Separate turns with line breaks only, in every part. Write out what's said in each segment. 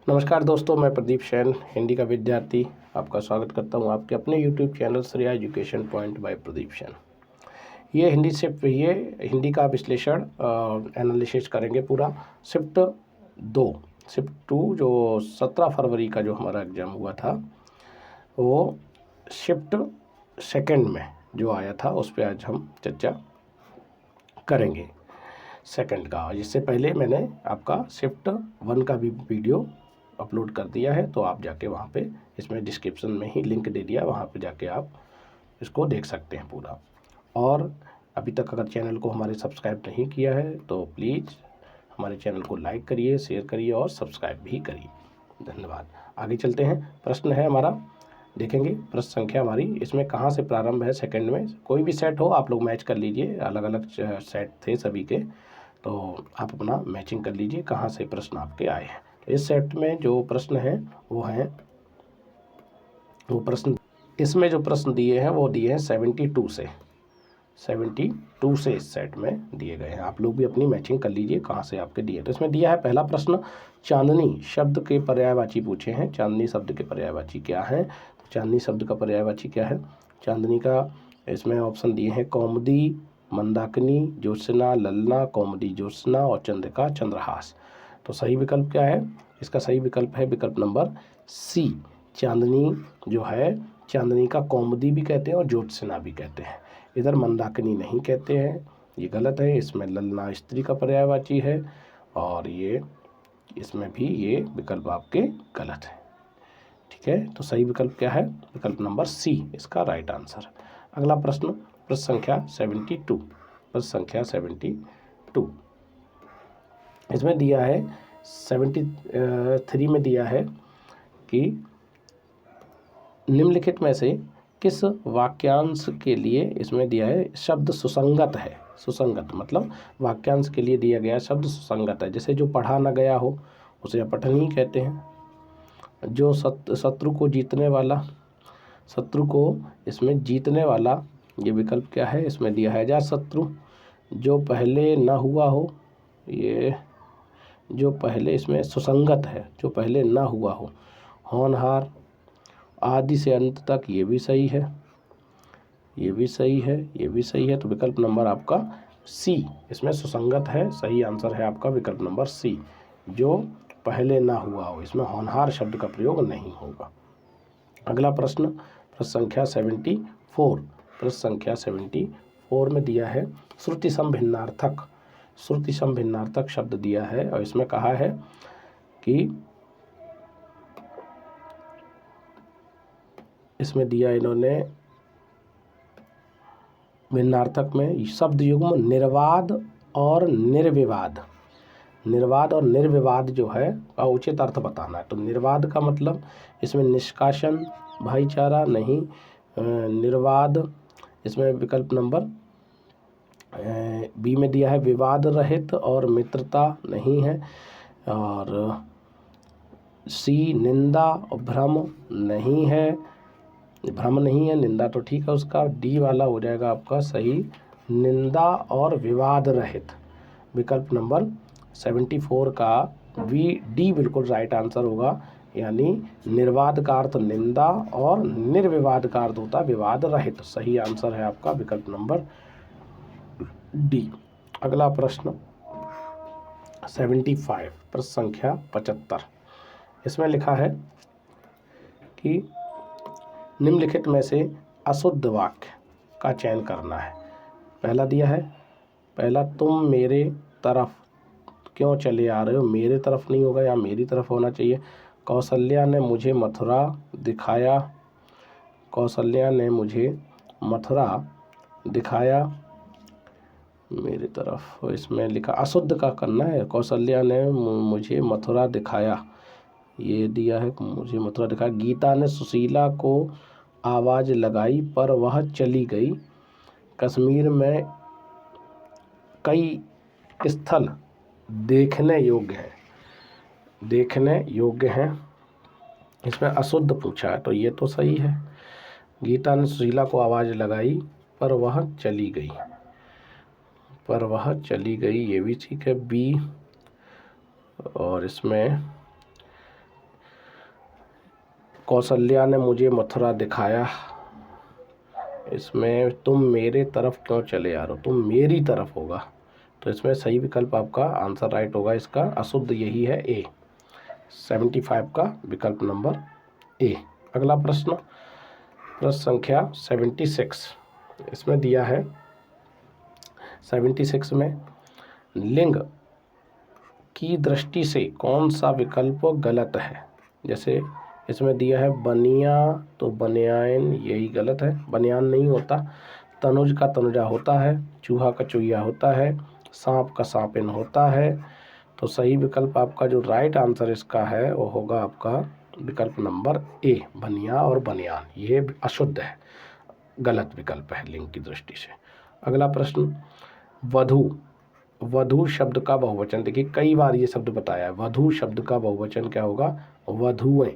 नमस्कार दोस्तों, मैं प्रदीप शैन हिंदी का विद्यार्थी आपका स्वागत करता हूं आपके अपने YouTube channel Shreya education point by Pradeep Shain. ये हिंदी का विश्लेषण एनालिसिस करेंगे पूरा। शिफ्ट 2 जो 17 फरवरी का जो हमारा एग्ज़ाम हुआ था वो शिफ्ट सेकंड में जो आया था उस पर आज हम चर्चा करेंगे सेकंड का। इससे पहले मैंने आपका शिफ्ट 1 का भी वीडियो अपलोड कर दिया है, तो आप जाके वहाँ पे इसमें डिस्क्रिप्शन में ही लिंक दे दिया, वहाँ पे जाके आप इसको देख सकते हैं पूरा। और अभी तक अगर चैनल को हमारे सब्सक्राइब नहीं किया है तो प्लीज़ हमारे चैनल को लाइक करिए, शेयर करिए और सब्सक्राइब भी करिए। धन्यवाद। आगे चलते हैं। प्रश्न है हमारा, देखेंगे प्रश्न संख्या हमारी इसमें कहाँ से प्रारंभ है। सेकंड में कोई भी सेट हो आप लोग मैच कर लीजिए, अलग अलग सेट थे सभी के, तो आप अपना मैचिंग कर लीजिए कहाँ से प्रश्न आपके आए हैं। इस सेट में जो प्रश्न है वो प्रश्न इसमें जो प्रश्न दिए हैं वो दिए हैं 72 से इस सेट में दिए गए हैं। आप लोग भी अपनी मैचिंग कर लीजिए कहाँ से आपके दिए। तो इसमें दिया है पहला प्रश्न, चांदनी शब्द के पर्यायवाची पूछे हैं। चांदनी शब्द के पर्यायवाची क्या है? तो चांदनी शब्द का पर्यायवाची क्या है? चांदनी का इसमें ऑप्शन दिए हैं कौमुदी, मंदाकिनी, ज्योत्सना, ललना, कौमुदी ज्योत्सना और चंद्रिका चंद्रहास। तो सही विकल्प क्या है? इसका सही विकल्प है विकल्प नंबर सी। चांदनी जो है, चांदनी का कौमुदी भी कहते हैं और ज्योत्सना भी कहते हैं। इधर मंदाकिनी नहीं कहते हैं, ये गलत है। इसमें ललना स्त्री का पर्यायवाची है और ये इसमें भी ये विकल्प आपके गलत है। ठीक है, तो सही विकल्प क्या है? विकल्प नंबर सी इसका राइट आंसर। अगला प्रश्न, प्रश्न संख्या 72। इसमें दिया है 73 में दिया है कि निम्नलिखित में से किस वाक्यांश के लिए इसमें दिया है शब्द सुसंगत है। सुसंगत मतलब वाक्यांश के लिए दिया गया शब्द सुसंगत है। जैसे जो पढ़ा न गया हो उसे अपठनीय कहते हैं। जो शत्रु को जीतने वाला, शत्रु को इसमें जीतने वाला, ये विकल्प क्या है? इसमें दिया है अजातशत्रु। जो पहले न हुआ हो, ये जो पहले इसमें सुसंगत है, जो पहले ना हुआ हो, होनहार, आदि से अंत तक, ये भी सही है, ये भी सही है, ये भी सही है। तो विकल्प नंबर आपका सी इसमें सुसंगत है। सही आंसर है आपका विकल्प नंबर सी, जो पहले ना हुआ हो, इसमें होनहार शब्द का प्रयोग नहीं होगा। अगला प्रश्न, प्रश्न संख्या 74। प्रश्न संख्या 74 में दिया है श्रुति समभिन्नार्थक। श्रुति समभिन्नार्थक शब्द दिया है और इसमें कहा है कि इसमें दिया इन्होंने भिन्नार्थक में शब्द युग्म निर्वाद और निर्विवाद। निर्वाद और निर्विवाद जो है का उचित अर्थ बताना है। तो निर्वाद का मतलब इसमें निष्कासन, भाईचारा नहीं। निर्वाद इसमें विकल्प नंबर बी में दिया है विवाद रहित और मित्रता नहीं है। और सी निंदा और भ्रम नहीं है, भ्रम नहीं है, निंदा तो ठीक है उसका। डी वाला हो जाएगा आपका सही, निंदा और विवाद रहित। विकल्प नंबर 74 का डी बिल्कुल राइट आंसर होगा। यानी निर्वाद का अर्थ निंदा और निर्विवाद का अर्थ होता विवाद रहित। सही आंसर है आपका विकल्प नंबर डी। अगला प्रश्न 75, प्रश्न संख्या 75। इसमें लिखा है कि निम्नलिखित में से अशुद्ध वाक्य का चयन करना है। पहला दिया है, पहला, तुम मेरे तरफ क्यों चले आ रहे हो। मेरे तरफ नहीं होगा, या मेरी तरफ होना चाहिए। कौशल्या ने मुझे मथुरा दिखाया, कौशल्या ने मुझे मथुरा दिखाया मेरी तरफ। इसमें लिखा अशुद्ध का करना है। कौशल्या ने मुझे मथुरा दिखाया, ये दिया है मुझे मथुरा दिखाया। गीता ने सुशीला को आवाज़ लगाई पर वह चली गई। कश्मीर में कई स्थल देखने योग्य हैं, देखने योग्य हैं। इसमें अशुद्ध पूछा है तो ये तो सही है। गीता ने सुशीला को आवाज़ लगाई पर वह चली गई, पर वह चली गई, ये भी ठीक है बी। और इसमें कौशल्या ने मुझे मथुरा दिखाया। इसमें तुम मेरे तरफ क्यों चले आ रहे हो, तुम मेरी तरफ होगा, तो इसमें सही विकल्प आपका आंसर राइट होगा इसका, अशुद्ध यही है ए, 75 का विकल्प नंबर ए। अगला प्रश्न संख्या 76, इसमें दिया है 76 में लिंग की दृष्टि से कौन सा विकल्प गलत है। जैसे इसमें दिया है बनिया, तो बनियान यही गलत है, बनियान नहीं होता। तनुज का तनुजा होता है, चूहा का चूहिया होता है, सांप का सांपिन होता है। तो सही विकल्प आपका जो राइट आंसर इसका है वो होगा आपका विकल्प नंबर ए, बनिया और बनियान, ये अशुद्ध है, गलत विकल्प है लिंग की दृष्टि से। अगला प्रश्न वधू, वधू शब्द का बहुवचन, देखिए कई बार ये शब्द बताया है, वधू शब्द का बहुवचन क्या होगा, वधुएं,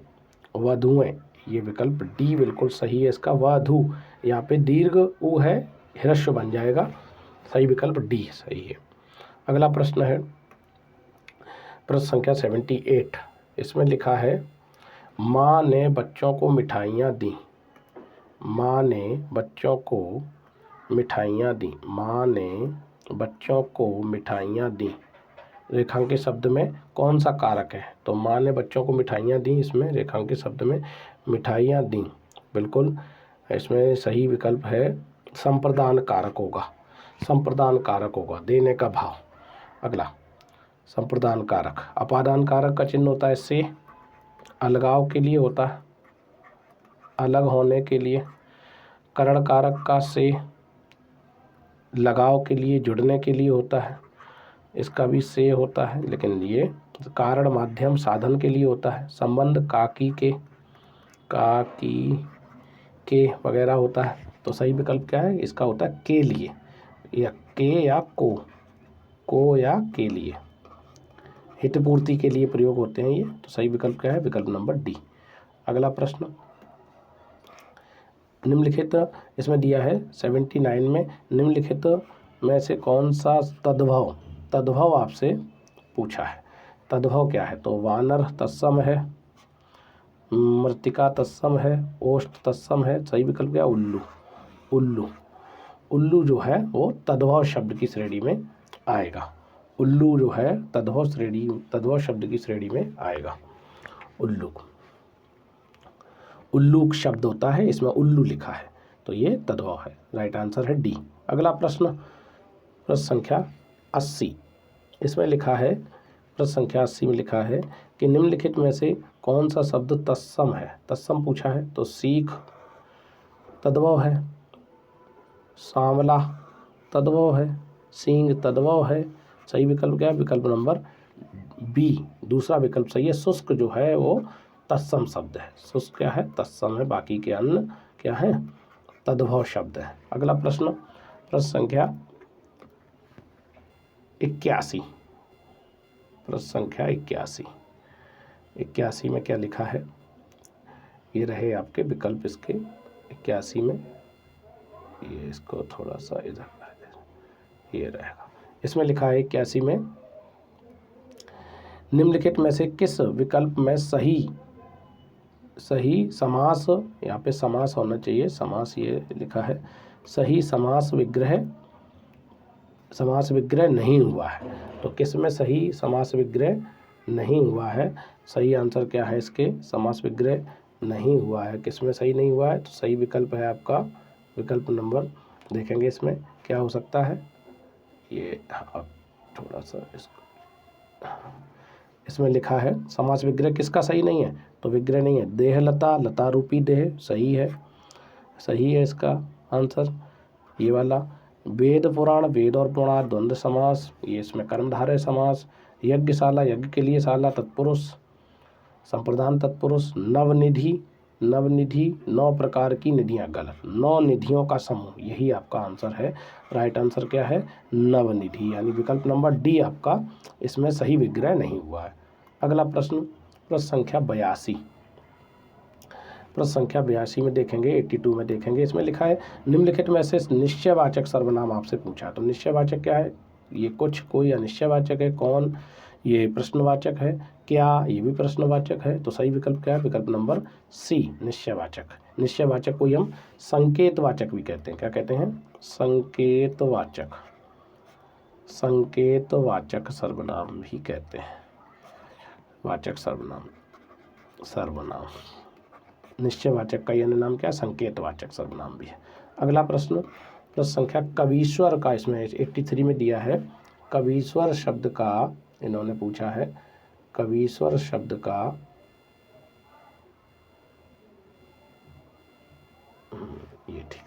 वधुएं, ये विकल्प डी बिल्कुल सही है इसका, वधु, यहाँ पे दीर्घ उ है, ह्रस्व बन जाएगा, सही विकल्प डी सही है। अगला प्रश्न है प्रश्न संख्या 78, इसमें लिखा है माँ ने बच्चों को मिठाइयाँ दी, माँ ने बच्चों को मिठाइयाँ दी, माँ ने बच्चों को मिठाइयाँ दी, रेखांकित शब्द में कौन सा कारक है, तो माँ ने बच्चों को मिठाइयाँ दी, इसमें रेखांकित शब्द में मिठाइयाँ दी, बिल्कुल इसमें सही विकल्प है संप्रदान कारक होगा, संप्रदान कारक होगा, देने का भाव। अगला संप्रदान कारक, अपादान कारक का चिन्ह होता है से, अलगाव के लिए होता है, अलग होने के लिए। करण कारक का से लगाव के लिए, जुड़ने के लिए होता है, इसका भी से होता है, लेकिन ये कारण माध्यम साधन के लिए होता है। संबंध काकी के वगैरह होता है, तो सही विकल्प क्या है इसका होता है के लिए, या के या को या के लिए, हित पूर्ति के लिए प्रयोग होते हैं ये, तो सही विकल्प क्या है विकल्प नंबर डी। अगला प्रश्न निम्नलिखित, इसमें दिया है 79 में निम्नलिखित में से कौन सा तद्भव, तद्भव आपसे पूछा है, तद्भव क्या है, तो वानर तत्सम है, मृत्तिका तत्सम है, ओष्ठ तत्सम है, सही विकल्प क्या, उल्लू, उल्लू, उल्लू जो है वो तद्भव शब्द की श्रेणी में आएगा, उल्लू जो है तद्भव शब्द की श्रेणी में आएगा। उल्लू, उल्लूक शब्द होता है, इसमें उल्लू लिखा है, तो ये तद्भव है, राइट आंसर है डी। अगला प्रश्न संख्या 80, इसमें लिखा है प्रश्न संख्या 80 में लिखा है कि निम्नलिखित में से कौन सा शब्द तत्सम है, तत्सम पूछा है, तो सीख तद्भव है, सांवला तद्भव है, सींग तद्भव है, सही विकल्प क्या है विकल्प नंबर बी, दूसरा विकल्प सही है। शुष्क जो है वो तत्सम शब्द है, शुष्क क्या है तत्सम है, बाकी के अन्य क्या है तद्भव शब्द है। अगला प्रश्न संख्या 81, प्रश्न संख्या 81 में क्या लिखा है, ये रहे आपके विकल्प इसके 81 में, ये इसको थोड़ा सा इधर ये रहेगा, इसमें लिखा है 81 में निम्नलिखित में से किस विकल्प में सही समास, यहाँ पे समास होना चाहिए, समास ये लिखा है, सही समास विग्रह नहीं हुआ है, तो किस में सही समास विग्रह नहीं हुआ है, सही आंसर क्या है इसके, समास विग्रह नहीं हुआ है, किस में सही नहीं हुआ है, तो सही विकल्प है आपका विकल्प नंबर, देखेंगे इसमें क्या हो सकता है, ये थोड़ा सा इसमें लिखा है समास विग्रह किसका सही नहीं है, तो विग्रह नहीं है, देहलता, लता रूपी देह, सही है इसका आंसर ये वाला। वेद पुराण, वेद और पुराण द्वंद्व समास, ये इसमें कर्मधारय समास। यज्ञशाला, यज्ञ के लिए शाला तत्पुरुष, संप्रदान तत्पुरुष। नवनिधि, 9 प्रकार की निधियाँ, गलत, 9 निधियों का समूह, यही आपका आंसर है, राइट आंसर क्या है नवनिधि, यानी विकल्प नंबर डी आपका इसमें सही विग्रह नहीं हुआ है। अगला प्रश्न संख्या 82, प्रश्न संख्या 82 में देखेंगे, 82 में देखेंगे, इसमें लिखा है निम्नलिखित में से निश्चयवाचक सर्वनाम आपसे पूछा, तो निश्चयवाचक क्या है, ये कुछ, कोई, अनिश्चयवाचक है, कौन, ये प्रश्नवाचक है। क्या, ये भी प्रश्नवाचक है। तो सही विकल्प क्या है? विकल्प नंबर सी, निश्चयवाचक। निश्चयवाचक को हम संकेतवाचक भी कहते हैं। क्या कहते हैं? संकेतवाचक। संकेतवाचक सर्वनाम भी कहते हैं। वाचक सर्वनाम, सर्वनाम। निश्चयवाचक का अन्य नाम क्या? संकेतवाचक सर्वनाम भी है। अगला प्रश्न संख्या कवीश्वर का, इसमें 83 में दिया है। कवीश्वर शब्द का इन्होंने पूछा है, कवीश्वर शब्द का ये ठीक,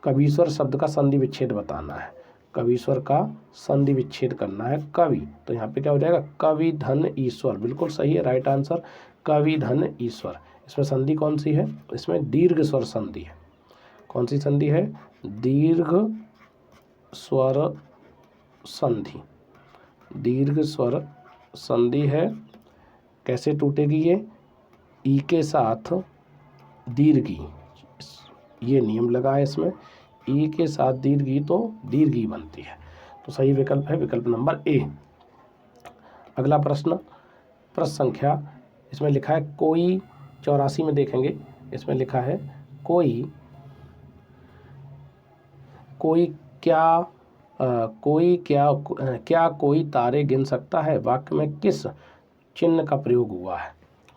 कवीश्वर शब्द का संधि विच्छेद बताना है। कवीश्वर का संधि विच्छेद करना है। कवि, तो यहाँ पे क्या हो जाएगा? कवि धन ईश्वर, बिल्कुल सही है, राइट आंसर, कवि धन ईश्वर। इसमें संधि कौन सी है? इसमें दीर्घ स्वर संधि है। कौन सी संधि है? दीर्घ स्वर संधि। दीर्घ स्वर संधि है। कैसे टूटेगी ये? ई के साथ दीर्घी, ये नियम लगा है इसमें। ई के साथ दीर्घी तो दीर्घी बनती है। तो सही विकल्प है विकल्प नंबर ए। अगला प्रश्न संख्या, इसमें लिखा है कोई, 84 में देखेंगे, इसमें लिखा है कोई क्या क्या कोई तारे गिन सकता है? वाक्य में किस चिन्ह का प्रयोग हुआ है?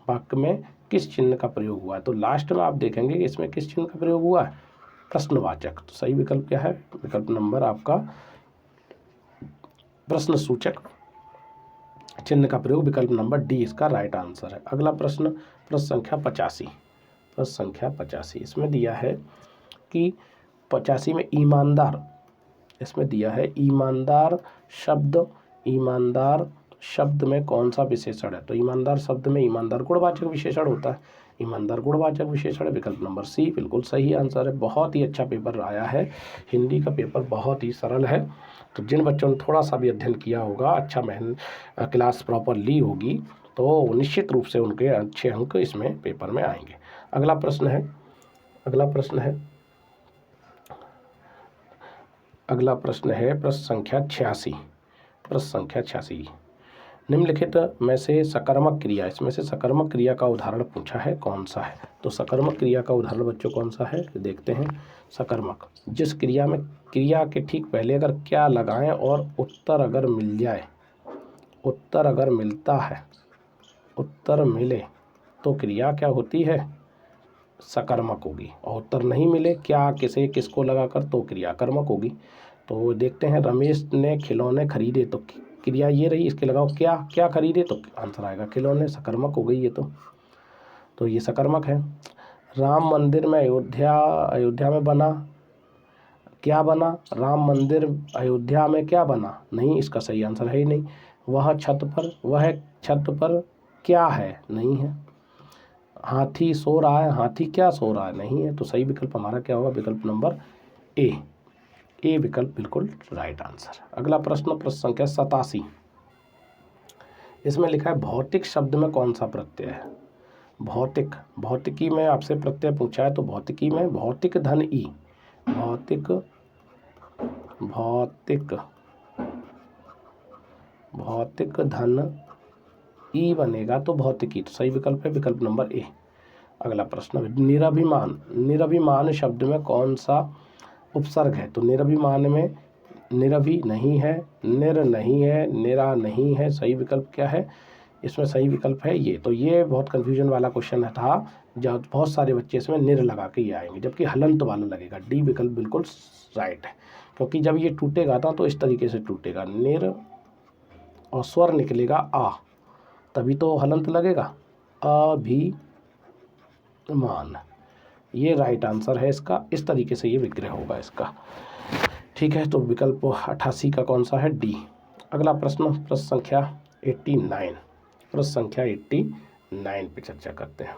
वाक्य में किस चिन्ह का प्रयोग हुआ है? तो लास्ट में आप देखेंगे कि इसमें किस चिन्ह का प्रयोग हुआ है? प्रश्नवाचक। तो सही विकल्प क्या है? विकल्प नंबर आपका प्रश्न सूचक चिन्ह का प्रयोग, विकल्प नंबर डी इसका राइट आंसर है। अगला प्रश्न संख्या 85। प्रश्न संख्या 85, इसमें दिया है कि 85 में ईमानदार, इसमें दिया है ईमानदार शब्द, ईमानदार शब्द में कौन सा विशेषण है? तो ईमानदार शब्द में ईमानदार गुणवाचक विशेषण होता है। ईमानदार गुणवाचक विशेषण है, विकल्प नंबर सी बिल्कुल सही आंसर है। बहुत ही अच्छा पेपर आया है, हिंदी का पेपर बहुत ही सरल है। तो जिन बच्चों ने थोड़ा सा भी अध्ययन किया होगा, अच्छा क्लास प्रॉपर ली होगी, तो निश्चित रूप से उनके अच्छे अंक इसमें पेपर में आएंगे। अगला प्रश्न है प्रश्न संख्या 86। प्रश्न संख्या 86, निम्नलिखित में से सकर्मक क्रिया, इसमें से सकर्मक क्रिया का उदाहरण पूछा है, कौन सा है? तो सकर्मक क्रिया का उदाहरण बच्चों कौन सा है? देखते हैं। सकर्मक, जिस क्रिया में क्रिया के ठीक पहले अगर क्या लगाएं और उत्तर अगर मिल जाए, उत्तर अगर मिलता है, उत्तर मिले तो क्रिया क्या होती है? सकर्मक होगी। और उत्तर नहीं मिले, क्या किसे किसको लगाकर, तो क्रिया कर्मक होगी। तो देखते हैं, रमेश ने खिलौने खरीदे, तो क्रिया ये रही, इसके लगाओ क्या खरीदे, तो आंसर आएगा खिलौने, सकर्मक हो गई ये तो ये सकर्मक है। राम मंदिर में अयोध्या में बना, क्या बना? राम मंदिर अयोध्या में क्या बना? नहीं, इसका सही आंसर है ही नहीं। वह छत पर क्या है? नहीं है। हाथी सो रहा है, हाथी क्या सो रहा है? नहीं है। तो सही विकल्प हमारा क्या होगा? विकल्प नंबर ए विकल्प बिल्कुल राइट आंसर। अगला प्रश्न संख्या 87, इसमें लिखा है भौतिक शब्द में कौन सा प्रत्यय है? भौतिकी में आपसे प्रत्यय पूछा है, तो भौतिकी में भौतिक धन ई, भौतिक धन ई बनेगा तो भौतिकी, तो सही विकल्प है विकल्प नंबर ए। अगला प्रश्न, निरभिमान शब्द में कौन सा उपसर्ग है? तो निरभिमान में निरभि नहीं है, निर नहीं है, निरा नहीं है, सही विकल्प क्या है? इसमें सही विकल्प है ये। तो ये बहुत कन्फ्यूजन वाला क्वेश्चन था, जब बहुत सारे बच्चे इसमें निर लगा के ही आएंगे, जबकि हलंत वाला लगेगा। डी विकल्प बिल्कुल राइट है, क्योंकि जब ये टूटेगा तो इस तरीके से टूटेगा, निर और स्वर निकलेगा आ, तभी तो हलंत लगेगा। अभिमान, ये राइट आंसर है इसका, इस तरीके से ये विग्रह होगा इसका। ठीक है, तो विकल्प 88 का कौन सा है? डी। अगला प्रश्न संख्या 89। प्रश्न संख्या 89 पे चर्चा करते हैं।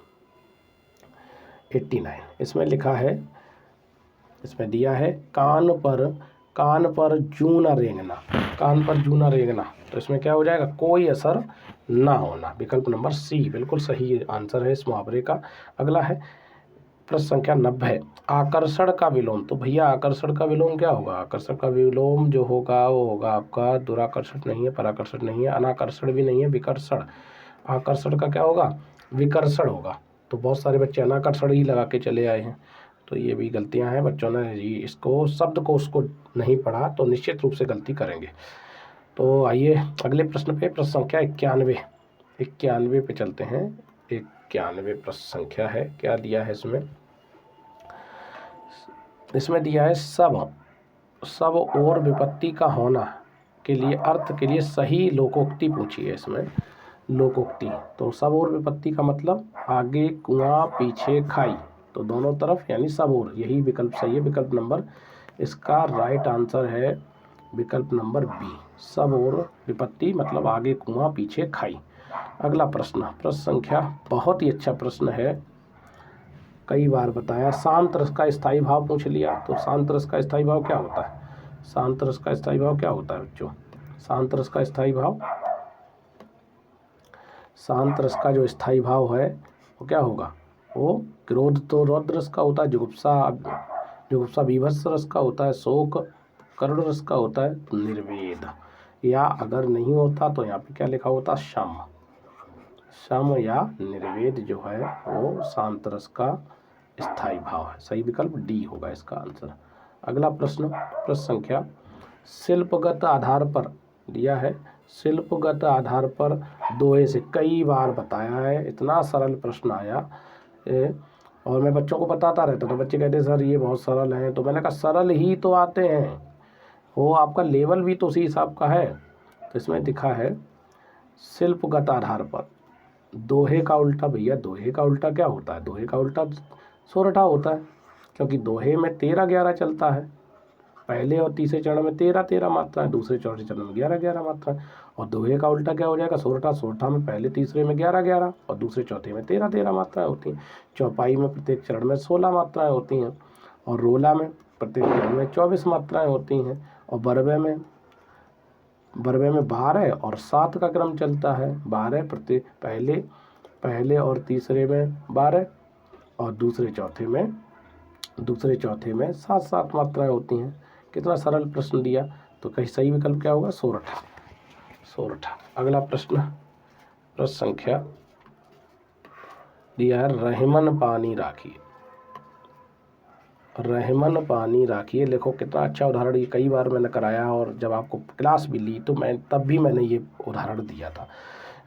89, इसमें लिखा है, इसमें दिया है कान पर जूं न रेंगना, कान पर जूं न रेंगना, तो इसमें क्या हो जाएगा? कोई असर ना होना, विकल्प नंबर सी बिल्कुल सही आंसर है इस मुहावरे का। अगला है प्रश्न संख्या 90, आकर्षण का विलोम। तो भैया आकर्षण का विलोम क्या होगा? आकर्षण का विलोम जो होगा वो होगा आपका दुराकर्षण नहीं है, पराकर्षण नहीं है, अनाकर्षण भी नहीं है, विकर्षण। आकर्षण का क्या होगा? विकर्षण होगा। तो बहुत सारे बच्चे अनाकर्षण ही लगा के चले आए हैं, तो ये भी गलतियां हैं बच्चों ने जी इसको शब्द को उसको नहीं पढ़ा तो निश्चित रूप से गलती करेंगे। तो आइए अगले प्रश्न पे, प्रश्न संख्या 91 पे चलते हैं। 91 प्रश्न संख्या है, क्या दिया है इसमें? इसमें दिया है सब और विपत्ति का होना के लिए अर्थ के लिए सही लोकोक्ति पूछी है इसमें। लोकोक्ति तो सब और विपत्ति का मतलब आगे कुआं पीछे खाई, तो दोनों तरफ यानी सब और, यही विकल्प सही है। विकल्प नंबर इसका राइट आंसर है विकल्प नंबर बी, सब और विपत्ति मतलब आगे कुआं पीछे खाई। अगला प्रश्न, प्रश्न संख्या बहुत ही अच्छा प्रश्न है, कई बार बताया। शांत रस का स्थायी भाव पूछ लिया, तो शांत रस का स्थायी भाव क्या होता है? शांत रस का स्थायी भाव क्या होता है बच्चों? शांत रस का स्थायी भाव, शांत रस का जो स्थायी भाव है वो क्या होगा? वो क्रोध तो रौद्र रस का होता है, जुगुप्सा बीभत्स रस का होता है, शोक करुण रस का होता है, निर्वेद। या अगर नहीं होता तो यहाँ पे क्या लिखा होता? शम या निर्वेद जो है वो शांत रस का स्थायी भाव है। सही विकल्प डी होगा इसका आंसर। अगला प्रश्न, प्रश्न संख्या शिल्पगत आधार पर दिया है। शिल्पगत आधार पर दोहे से कई बार बताया है, इतना सरल प्रश्न आया और मैं बच्चों को बताता रहता, तो बच्चे कहते सर ये बहुत सरल है, तो मैंने कहा सरल ही तो आते हैं, वो आपका लेवल भी तो उसी हिसाब का है। तो इसमें दिखा है शिल्पगत आधार पर, दोहे का उल्टा, भैया दोहे का उल्टा क्या होता है? दोहे का उल्टा सोरठा होता है, क्योंकि दोहे में 13-11 चलता है। पहले और तीसरे चरण में 13-13 मात्रा है, दूसरे चौथे चरण में 11-11 मात्रा है। और दोहे का उल्टा क्या हो जाएगा? सोरठा में पहले तीसरे में 11-11 और दूसरे चौथे में 13-13 मात्राएं होती हैं। चौपाई में प्रत्येक चरण में 16 मात्राएं होती हैं, और रोला में प्रत्येक चरण में 24 मात्राएं होती हैं, और बरबे में 12 और 7 का क्रम चलता है। 12 प्रत्येक पहले और तीसरे में 12 और दूसरे चौथे में 7-7 मात्राएं होती हैं। कितना सरल प्रश्न दिया, तो कहीं सही विकल्प क्या होगा? सोरठा। अगला प्रश्न, प्रश्न संख्या दिया है रहमन पानी राखिए। देखो कितना अच्छा उदाहरण, ये कई बार मैंने कराया और जब आपको क्लास भी ली तो तब भी मैंने ये उदाहरण दिया था।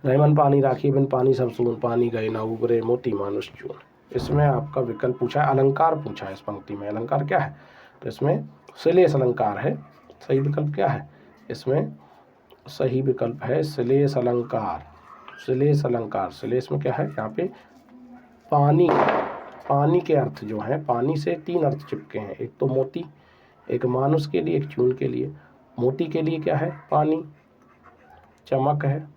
रहमन पानी राखिए बिन पानी सब सून, पानी गए ना उबरे मोती मानुष चून। इसमें आपका विकल्प पूछा है, अलंकार पूछा है इस पंक्ति में। अलंकार क्या है? तो इसमें श्लेष अलंकार है। सही विकल्प क्या है इसमें? सही विकल्प है श्लेष अलंकार। श्लेष में क्या है? यहाँ पे पानी के अर्थ जो हैं, पानी से 3 अर्थ चिपके हैं, एक तो मोती, एक मानुष के लिए, एक चून के लिए। मोती के लिए क्या है? पानी, चमक है।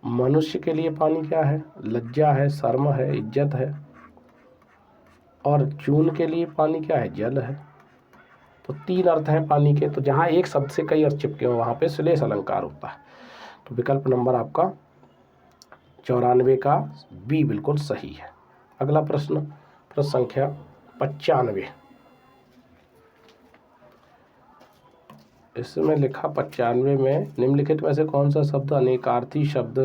मनुष्य के लिए पानी क्या है? लज्जा है, शर्म है, इज्जत है। और चून के लिए पानी क्या है? जल है। तो 3 अर्थ हैं पानी के, तो जहाँ एक शब्द से कई अर्थ चिपके हो वहाँ पे श्लेष अलंकार होता है। तो विकल्प नंबर आपका 94 का बी बिल्कुल सही है। अगला प्रश्न, प्रश्न संख्या 95। इसमें लिखा 95 में निम्नलिखित में से कौन सा शब्द अनेकार्थी शब्द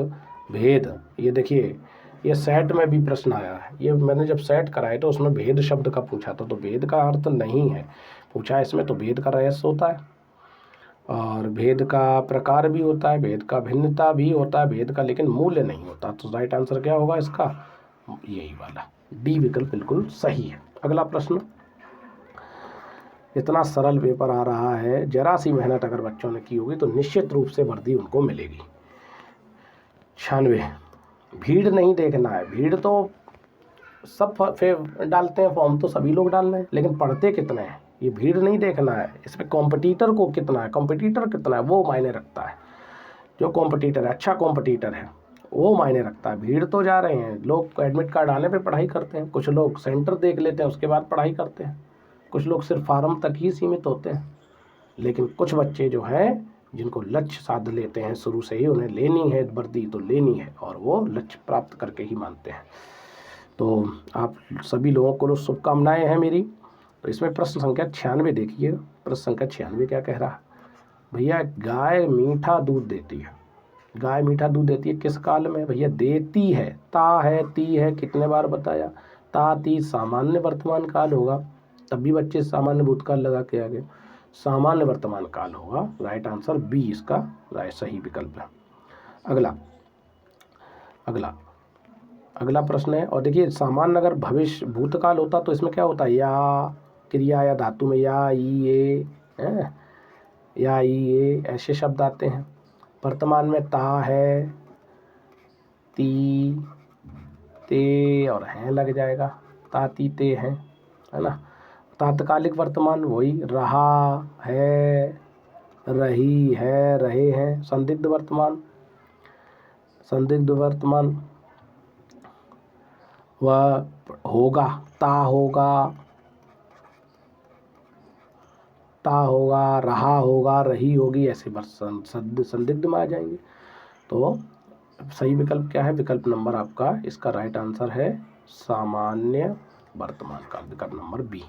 भेद। ये देखिए, ये सेट में भी प्रश्न आया है। ये मैंने जब सेट कराया तो उसमें भेद शब्द का पूछा था, तो भेद का अर्थ नहीं है पूछा है इसमें। तो भेद का रहस्य होता है, और भेद का प्रकार भी होता है, भेद का भिन्नता भी होता है, भेद का लेकिन मूल्य नहीं होता। तो राइट आंसर क्या होगा इसका? यही वाला डी विकल्प बिल्कुल सही है। अगला प्रश्न, इतना सरल पेपर आ रहा है, जरा सी मेहनत अगर बच्चों ने की होगी तो निश्चित रूप से वर्दी उनको मिलेगी। 96, भीड़ नहीं देखना है। भीड़ तो सब डालते हैं फॉर्म, तो सभी लोग डाल रहे हैं, लेकिन पढ़ते कितने हैं ये भीड़ नहीं देखना है। इसमें कॉम्पिटिटर को कितना है, कॉम्पिटिटर कितना है वो मायने रखता है। जो कॉम्पिटिटर है, अच्छा कॉम्पिटिटर है, वो मायने रखता है। भीड़ तो जा रहे हैं लोग, एडमिट कार्ड आने पे पढ़ाई करते हैं, कुछ लोग सेंटर देख लेते हैं उसके बाद पढ़ाई करते हैं, कुछ लोग सिर्फ फार्म तक ही सीमित होते हैं। लेकिन कुछ बच्चे जो हैं जिनको लक्ष्य साध लेते हैं शुरू से ही, उन्हें लेनी है वर्दी तो लेनी है, और वो लक्ष्य प्राप्त करके ही मानते हैं। तो आप सभी लोगों को शुभकामनाएं हैं मेरी। तो इसमें प्रश्न संख्या 96 देखिए। प्रश्न संख्या 96 क्या कह रहा है भैया, गाय मीठा दूध देती है। गाय मीठा दूध देती है किस काल में भैया? देती है, ता है ती है, कितने बार बताया? ता ती सामान्य वर्तमान काल होगा, तब भी बच्चे सामान्य भूतकाल लगा के आगे, सामान्य वर्तमान काल होगा। राइट आंसर बी इसका राइट सही विकल्प है। अगला अगला अगला प्रश्न है, और देखिए सामान्य अगर भविष्य भूतकाल होता तो इसमें क्या होता है? या क्रिया या धातु में या ई ए है, या ई ए ऐसे शब्द आते हैं। वर्तमान में ता है, ती, ते और हैं लग जाएगा, ताती ते हैं, है ना। तात्कालिक वर्तमान वही रहा है, रही है, रहे हैं। संदिग्ध वर्तमान, संदिग्ध वर्तमान वह होगा, ता होगा, ता होगा, रहा होगा, रही होगी, ऐसे संदिग्ध में आ जाएंगे। तो सही विकल्प क्या है? विकल्प नंबर आपका इसका राइट आंसर है सामान्य वर्तमान काल, विकल्प नंबर बी।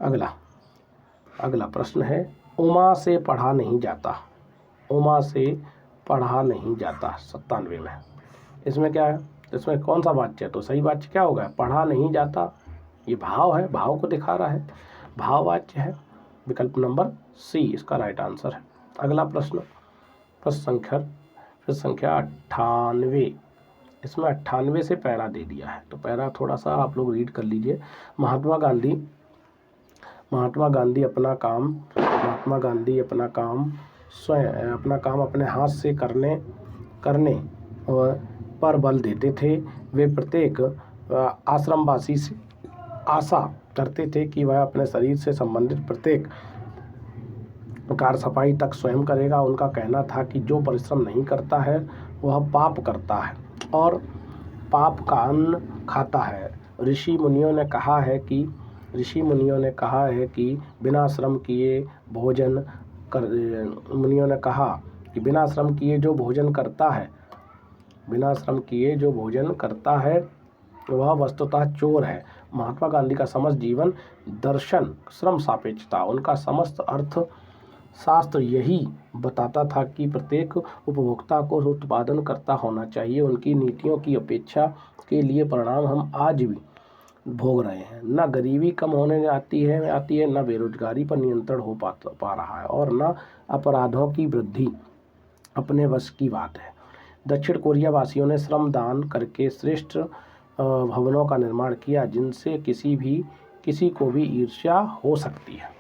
अगला प्रश्न है, उमा से पढ़ा नहीं जाता। उमा से पढ़ा नहीं जाता 97 में। इसमें क्या है? इसमें कौन सा वाच्य है? तो सही वाच्य क्या होगा? पढ़ा नहीं जाता, ये भाव है, भाव को दिखा रहा है, भाववाच्य है। विकल्प नंबर सी इसका राइट आंसर है। अगला प्रश्न संख्या 98। इसमें 98 से पैरा दे दिया है, तो पैरा थोड़ा सा आप लोग रीड कर लीजिए। महात्मा गांधी अपना काम स्वयं अपने हाथ से करने पर बल देते थे। वे प्रत्येक आश्रमवासी से आशा करते थे कि वह अपने शरीर से संबंधित प्रत्येक कार सफाई तक स्वयं करेगा। उनका कहना था कि जो परिश्रम नहीं करता है वह पाप करता है और पाप का अन्न खाता है। ऋषि मुनियों ने कहा है कि बिना श्रम किए जो भोजन करता है वह वस्तुतः चोर है। महात्मा गांधी का समस्त जीवन दर्शन श्रम सापेक्ष था। उनका समस्त अर्थ शास्त्र यही बताता था कि प्रत्येक उपभोक्ता को उत्पादन करता होना चाहिए। उनकी नीतियों की अपेक्षा के लिए परिणाम हम आज भी भोग रहे हैं। न गरीबी कम होने आती है, न बेरोजगारी पर नियंत्रण हो पा रहा है, और न अपराधों की वृद्धि अपने वश की बात है। दक्षिण कोरिया वासियों ने श्रम दान करके श्रेष्ठ भवनों का निर्माण किया, जिनसे किसी को भी ईर्ष्या हो सकती है।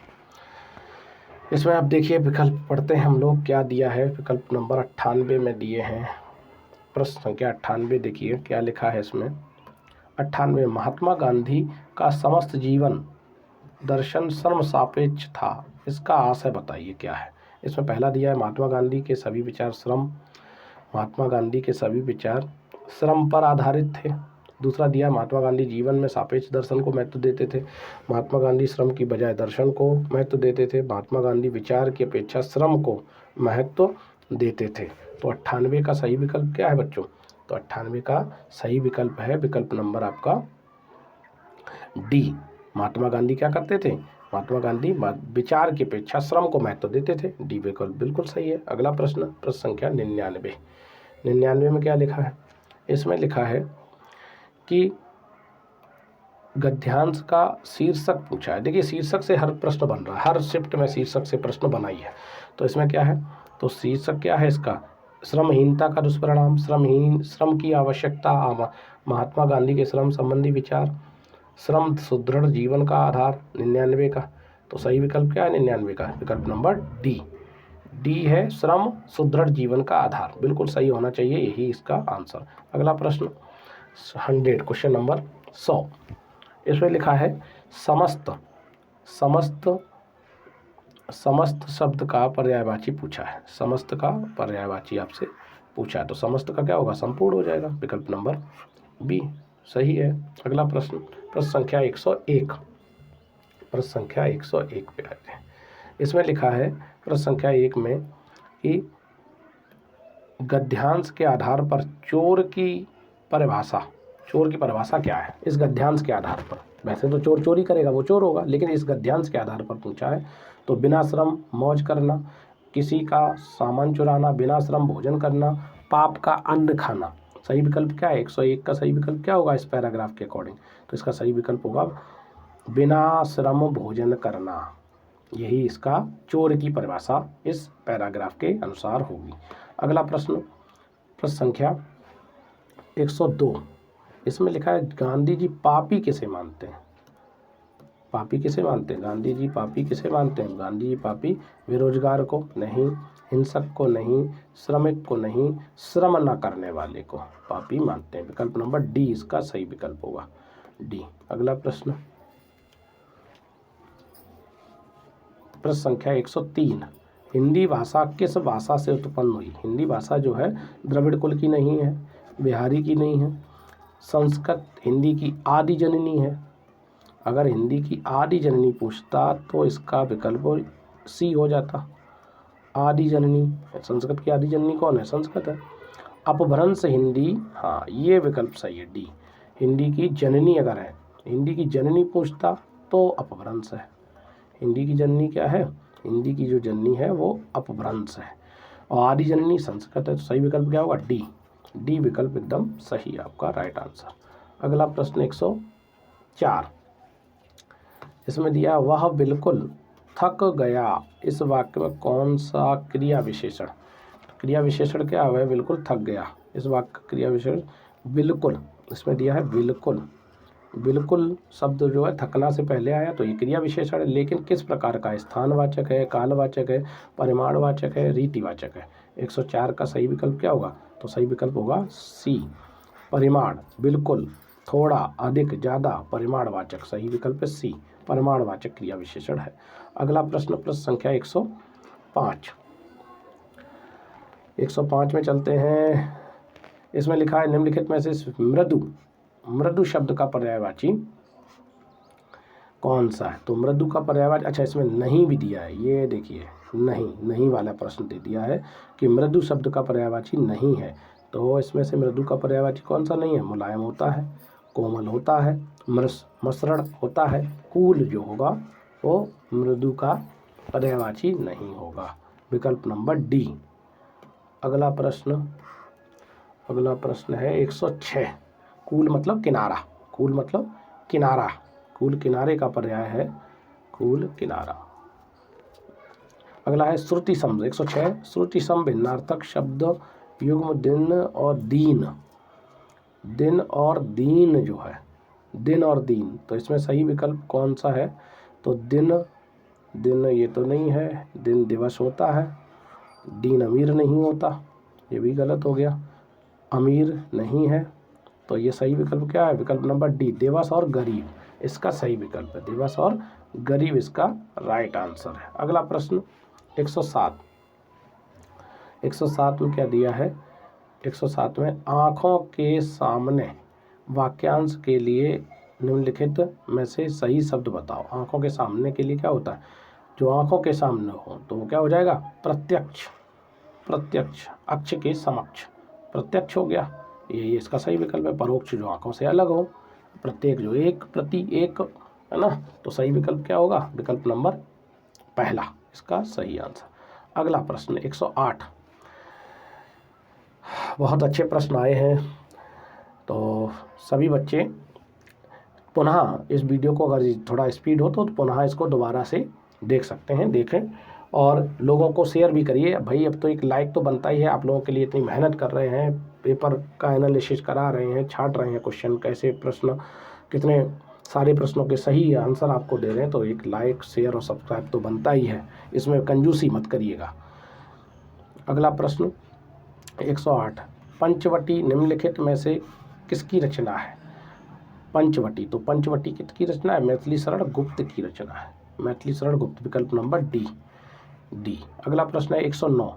इसमें आप देखिए विकल्प पढ़ते हैं हम लोग, क्या दिया है? विकल्प नंबर 98 में दिए हैं। प्रश्न संख्या 98 देखिए क्या लिखा है इसमें। 98 महात्मा गांधी का समस्त जीवन दर्शन श्रम सापेक्ष था, इसका आशय बताइए क्या है? इसमें पहला दिया है महात्मा गांधी के सभी विचार श्रम पर आधारित थे। दूसरा दिया महात्मा गांधी जीवन में सापेक्ष दर्शन को महत्व देते थे। महात्मा गांधी श्रम की बजाय दर्शन को महत्व देते थे। महात्मा गांधी विचार की अपेक्षा श्रम को महत्व देते थे। तो 98 का सही विकल्प क्या है बच्चों? तो 98 का सही विकल्प है विकल्प नंबर आपका डी। महात्मा गांधी क्या करते थे? महात्मा गांधी विचार की अपेक्षा श्रम को महत्व देते थे। डी विकल्प बिल्कुल सही है। अगला प्रश्न संख्या 99 में क्या लिखा है? इसमें लिखा है कि गद्यांश का शीर्षक पूछा है। देखिए शीर्षक से हर प्रश्न बन रहा है, हर शिफ्ट में शीर्षक से प्रश्न बनाई है। तो इसमें क्या है? तो शीर्षक क्या है इसका? श्रमहीनता का दुष्परिणाम, श्रम की आवश्यकता, महात्मा गांधी के श्रम संबंधी विचार, श्रम सुदृढ़ जीवन का आधार। 99 का तो सही विकल्प क्या है? 99 का विकल्प नंबर डी है, श्रम सुदृढ़ जीवन का आधार। बिल्कुल सही होना चाहिए, यही इसका आंसर। अगला प्रश्न 100 क्वेश्चन नंबर 100। इसमें लिखा है समस्त शब्द का पर्यायवाची पूछा है। समस्त का पर्यायवाची आपसे पूछा है, तो समस्त का क्या होगा? संपूर्ण हो जाएगा। विकल्प नंबर बी सही है। अगला प्रश्न संख्या 101। प्रश्न संख्या 101 पे आते हैं। इसमें लिखा है प्रश्न संख्या 1 में कि गद्यांश के आधार पर चोर की परिभाषा चोर की परिभाषा क्या है इस गद्यांश के आधार पर। वैसे तो चोर चोरी करेगा वो चोर होगा, लेकिन इस गद्यांश के आधार पर पूछा है। तो बिना श्रम मौज करना, किसी का सामान चुराना, बिना श्रम भोजन करना, पाप का अन्न खाना। सही विकल्प क्या है? 101 का सही विकल्प क्या होगा इस पैराग्राफ के अकॉर्डिंग? तो इसका सही विकल्प होगा बिना श्रम भोजन करना। यही इसका चोर की परिभाषा इस पैराग्राफ के अनुसार होगी। अगला प्रश्न, प्रश्न संख्या 102। इसमें लिखा है गांधी जी पापी किसे मानते हैं? पापी किसे मानते हैं? गांधी जी पापी किसे मानते हैं? गांधी जी पापी बेरोजगार को नहीं, हिंसक को नहीं, श्रमिक को नहीं, श्रम न करने वाले को पापी मानते हैं। विकल्प नंबर डी इसका सही विकल्प होगा, डी। अगला प्रश्न, प्रश्न संख्या 103। हिंदी भाषा किस भाषा से उत्पन्न हुई? हिंदी भाषा जो है द्रविड़ कुल की नहीं है, बिहारी की नहीं है, संस्कृत हिंदी की आदि जननी है। अगर हिंदी की आदि जननी पूछता तो इसका विकल्प सी हो जाता, आदि जननी। संस्कृत की आदि जननी कौन है? संस्कृत है। अपभ्रंश हिंदी, हाँ ये विकल्प सही है, डी। हिंदी की जननी अगर है, हिंदी की जननी पूछता तो अपभ्रंश है। हिंदी की जननी क्या है? हिंदी की जो जननी है वो अपभ्रंश है, और आदि जननी संस्कृत है। तो सही विकल्प क्या होगा? डी। डी विकल्प एकदम सही है आपका राइट आंसर। अगला प्रश्न 104। इसमें दिया वह बिल्कुल थक गया, इस वाक्य में कौन सा क्रिया विशेषण? क्रिया विशेषण क्या है? बिल्कुल थक गया, इस वाक्य का क्रिया विशेषण बिल्कुल। इसमें दिया है बिल्कुल। बिल्कुल शब्द जो है थकना से पहले आया तो ये क्रिया विशेषण है, लेकिन किस प्रकार का? स्थानवाचक है, कालवाचक है, परिमाणवाचक है, रीतिवाचक है। 104 का सही विकल्प क्या होगा? तो सही विकल्प होगा सी, परिमाण। बिल्कुल, थोड़ा, अधिक, ज़्यादा, परिमाणवाचक। सही विकल्प है सी, परिमाणवाचक क्रिया विशेषण है। अगला प्रश्न, प्रश्न संख्या 105। 105 में चलते हैं। इसमें लिखा है निम्नलिखित में से मृदु, मृदु शब्द का पर्यायवाची कौन सा है? तो मृदु का पर्यायवाची, अच्छा इसमें नहीं भी दिया है, ये देखिए नहीं, नहीं वाला प्रश्न दे दिया है कि मृदु शब्द का पर्यायवाची नहीं है। तो इसमें से मृदु का पर्यायवाची कौन सा नहीं है? मुलायम होता है, कोमल होता है, मसृण होता है। कूल जो होगा वो मृदु का पर्यायवाची नहीं होगा। विकल्प नंबर डी। अगला प्रश्न, अगला प्रश्न है 106। कूल मतलब किनारा, कूल मतलब किनारा, कूल किनारे का पर्याय है, कूल किनारा। अगला है श्रुति सम 106। श्रुति सम भिन्नार्थक शब्द युग्म दिन और दीन, दिन और दीन जो है, दिन और दीन। तो इसमें सही विकल्प कौन सा है? तो दिन, दिन ये तो नहीं है, दिन दिवस होता है, दीन अमीर नहीं होता, ये भी गलत हो गया, अमीर नहीं है। तो ये सही विकल्प क्या है? विकल्प नंबर डी, दिवस और गरीब इसका सही विकल्प है, दिवस और गरीब इसका राइट आंसर है। अगला प्रश्न 107। 107 में क्या दिया है? 107 में आँखों के सामने वाक्यांश के लिए निम्नलिखित में से सही शब्द बताओ। आँखों के सामने के लिए क्या होता है? जो आँखों के सामने हो तो वो क्या हो जाएगा? प्रत्यक्ष, प्रत्यक्ष, अक्ष के समक्ष, प्रत्यक्ष हो गया, ये इसका सही विकल्प है। परोक्ष जो आँखों से अलग हो, प्रत्येक जो एक, प्रति एक, है ना। तो सही विकल्प क्या होगा? विकल्प नंबर पहला इसका सही आंसर। अगला प्रश्न 108। बहुत अच्छे प्रश्न आए हैं, तो सभी बच्चे पुनः इस वीडियो को अगर थोड़ा स्पीड हो तो पुनः इसको दोबारा से देख सकते हैं, देखें और लोगों को शेयर भी करिए। भाई अब तो एक लाइक तो बनता ही है, आप लोगों के लिए इतनी मेहनत कर रहे हैं, पेपर का एनालिसिस करा रहे हैं, छांट रहे हैं क्वेश्चन कैसे, प्रश्न कितने सारे प्रश्नों के सही आंसर आपको दे रहे हैं, तो एक लाइक, शेयर और सब्सक्राइब तो बनता ही है, इसमें कंजूसी मत करिएगा। अगला प्रश्न 108। पंचवटी निम्नलिखित में से किसकी रचना है? पंचवटी, तो पंचवटी किसकी रचना है? मैथिली शरण गुप्त की रचना है, मैथिली शरण गुप्त। विकल्प नंबर डी, डी। अगला प्रश्न है 109।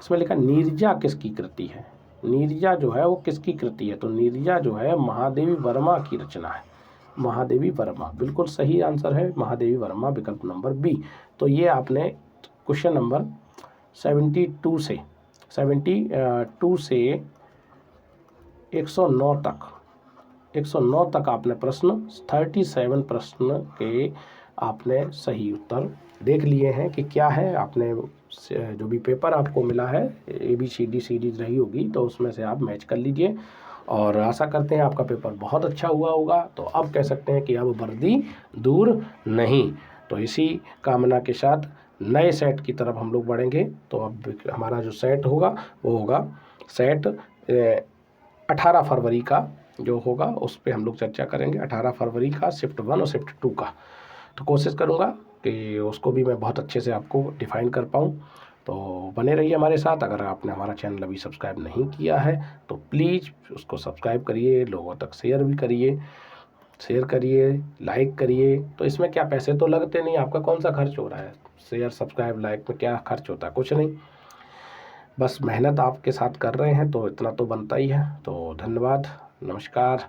इसमें लिखा नीरजा किसकी कृति है? नीरजा जो है वो किसकी कृति है? तो नीरजा जो है महादेवी वर्मा की रचना है, महादेवी वर्मा। बिल्कुल सही आंसर है महादेवी वर्मा, विकल्प नंबर बी। तो ये आपने क्वेश्चन नंबर 72 से 109 तक 109 तक आपने प्रश्न 37 प्रश्न के आपने सही उत्तर देख लिए हैं कि क्या है। आपने जो भी पेपर आपको मिला है ABCD सीरीज रही होगी तो उसमें से आप मैच कर लीजिए और आशा करते हैं आपका पेपर बहुत अच्छा हुआ होगा। तो अब कह सकते हैं कि अब वर्दी दूर नहीं। तो इसी कामना के साथ नए सेट की तरफ हम लोग बढ़ेंगे। तो अब हमारा जो सेट होगा वो होगा सेट 18 फरवरी का जो होगा उस पर हम लोग चर्चा करेंगे। 18 फरवरी का शिफ्ट 1 और शिफ्ट 2 का। तो कोशिश करूँगा कि उसको भी मैं बहुत अच्छे से आपको डिफ़ाइन कर पाऊँ। तो बने रहिए हमारे साथ। अगर आपने हमारा चैनल अभी सब्सक्राइब नहीं किया है तो प्लीज़ उसको सब्सक्राइब करिए, लोगों तक शेयर भी करिए, लाइक करिए। तो इसमें क्या पैसे तो लगते नहीं, आपका कौन सा खर्च हो रहा है। शेयर सब्सक्राइब लाइक में क्या खर्च होता है, कुछ नहीं। बस मेहनत आपके साथ कर रहे हैं तो इतना तो बनता ही है। तो धन्यवाद, नमस्कार।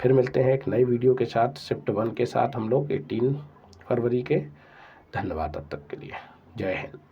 फिर मिलते हैं एक नई वीडियो के साथ शिफ्ट 1 के साथ हम लोग 18 फरवरी के। धन्यवाद तब तक के लिए। जय हिंद।